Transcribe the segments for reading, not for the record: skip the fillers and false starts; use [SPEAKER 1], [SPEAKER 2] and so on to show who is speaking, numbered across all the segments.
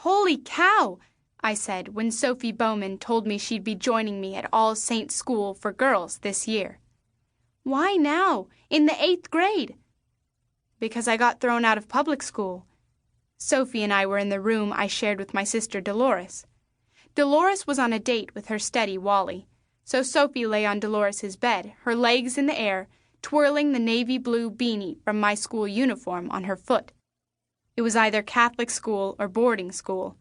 [SPEAKER 1] "Holy cow!" I said when Sophie Bowman told me she'd be joining me at All Saints School for Girls this year. "Why now, in the 8th grade?" "Because I got thrown out of public school." Sophie and I were in the room I shared with my sister Dolores. Dolores was on a date with her steady Wally, so Sophie lay on Dolores's bed, her legs in the air, twirling the navy blue beanie from my school uniform on her foot. It was either Catholic school or boarding school.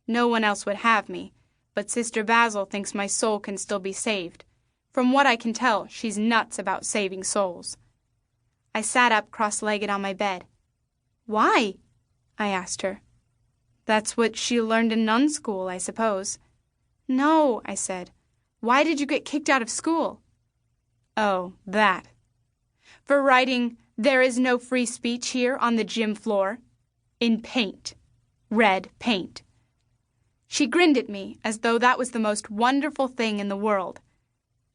[SPEAKER 1] No one else would have me, but Sister Basil thinks my soul can still be saved. From what I can tell, she's nuts about saving souls. I sat up cross-legged on my bed. "Why?" I asked her. "That's what she learned in nun school, I suppose." "No," I said. "Why did you get kicked out of school?" "Oh, that. For writing, 'There is no free speech here on the gym floor,' in paint. Red paint." She grinned at me as though that was the most wonderful thing in the world.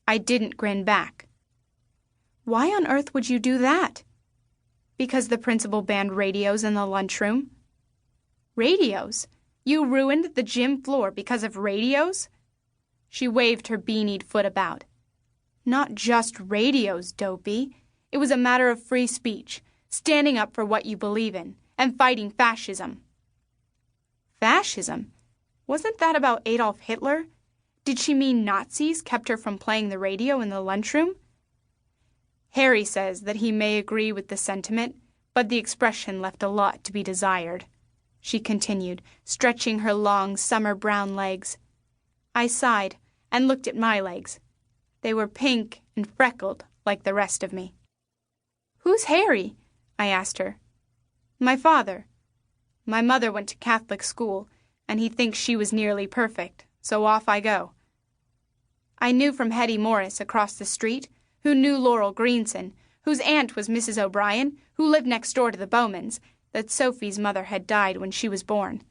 [SPEAKER 1] I didn't grin back. "Why on earth would you do that?" "Because the principal banned radios in the lunchroom." "Radios? You ruined the gym floor because of radios?" She waved her beanied foot about. "Not just radios, dopey. It was a matter of free speech, standing up for what you believe in, and fighting fascism." "Fascism? Wasn't that about Adolf Hitler? Did she mean Nazis kept her from playing the radio in the lunchroom?" "Harry says that he may agree with the sentiment, but the expression left a lot to be desired," she continued, stretching her long summer brown legs. I sighed and looked at my legs. They were pink and freckled like the rest of me. "Who's Harry?" I asked her. "My father. My mother went to Catholic school, and he thinks she was nearly perfect, so off I go." I knew from Hetty Morris across the street, who knew Laurel Greenson, whose aunt was Mrs. O'Brien, who lived next door to the Bowmans, that Sophie's mother had died when she was born.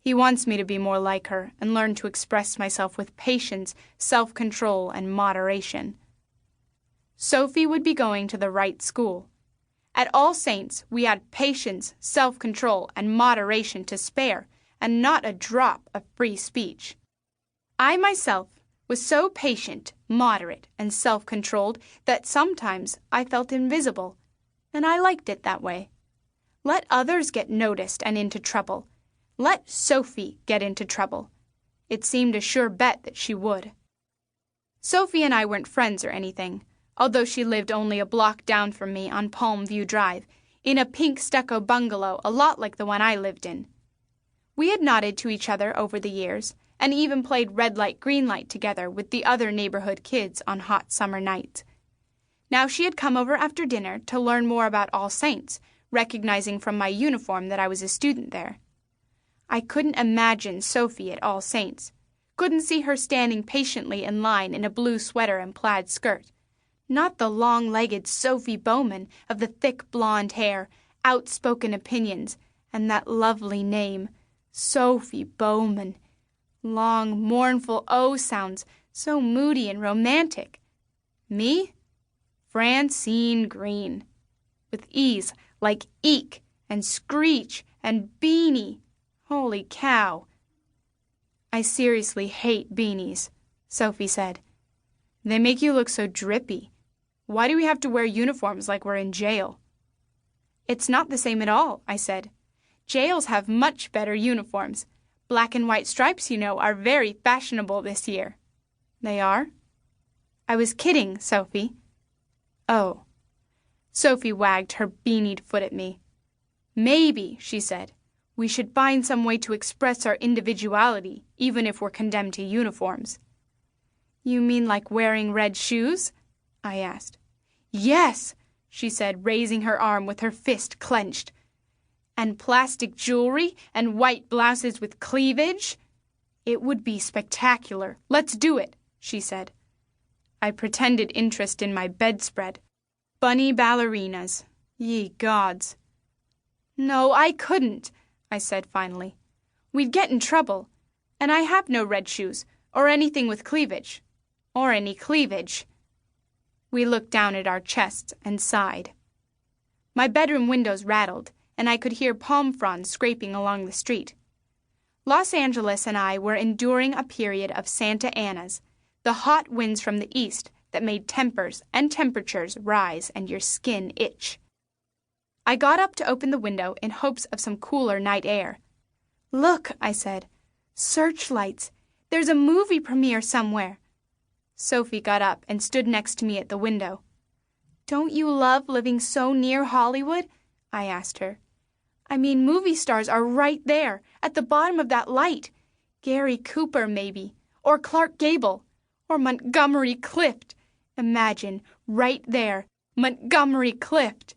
[SPEAKER 1] "He wants me to be more like her and learn to express myself with patience, self-control, and moderation." Sophie would be going to the right school. At All Saints, we had patience, self-control, and moderation to spare, and not a drop of free speech. I myself was so patient, moderate, and self-controlled that sometimes I felt invisible, and I liked it that way. Let others get noticed and into trouble. Let Sophie get into trouble. It seemed a sure bet that she would. Sophie and I weren't friends or anything, although she lived only a block down from me on Palm View Drive, in a pink stucco bungalow a lot like the one I lived in. We had nodded to each other over the years, and even played red light, green light together with the other neighborhood kids on hot summer nights. Now she had come over after dinner to learn more about All Saints, recognizing from my uniform that I was a student there. I couldn't imagine Sophie at All Saints. Couldn't see her standing patiently in line in a blue sweater and plaid skirt. Not the long-legged Sophie Bowman of the thick blonde hair, outspoken opinions, and that lovely name, Sophie Bowman. Long, mournful O sounds, so moody and romantic. Me? Francine Green. With E's like eek and screech and beanie. Holy cow. "I seriously hate beanies," Sophie said. "They make you look so drippy. Why do we have to wear uniforms like we're in jail?" "It's not the same at all," I said. "Jails have much better uniforms. Black and white stripes, you know, are very fashionable this year." "They are?" "I was kidding, Sophie." "Oh." Sophie wagged her beanied foot at me. "Maybe," she said, "we should find some way to express our individuality, even if we're condemned to uniforms." "You mean like wearing red shoes?" I asked. "Yes," she said, raising her arm with her fist clenched. "And plastic jewelry and white blouses with cleavage? It would be spectacular. Let's do it," she said. I pretended interest in my bedspread. Bunny ballerinas. Ye gods. "No, I couldn't," I said finally. "We'd get in trouble. And I have no red shoes, or anything with cleavage. Or any cleavage." We looked down at our chests and sighed. My bedroom windows rattled, and I could hear palm fronds scraping along the street. Los Angeles and I were enduring a period of Santa Anas, the hot winds from the east that made tempers and temperatures rise and your skin itch. I got up to open the window in hopes of some cooler night air. "Look," I said. "Searchlights. There's a movie premiere somewhere." Sophie got up and stood next to me at the window. "Don't you love living so near Hollywood?" I asked her. "I mean, movie stars are right there, at the bottom of that light. Gary Cooper, maybe, or Clark Gable, or Montgomery Clift. Imagine, right there, Montgomery Clift."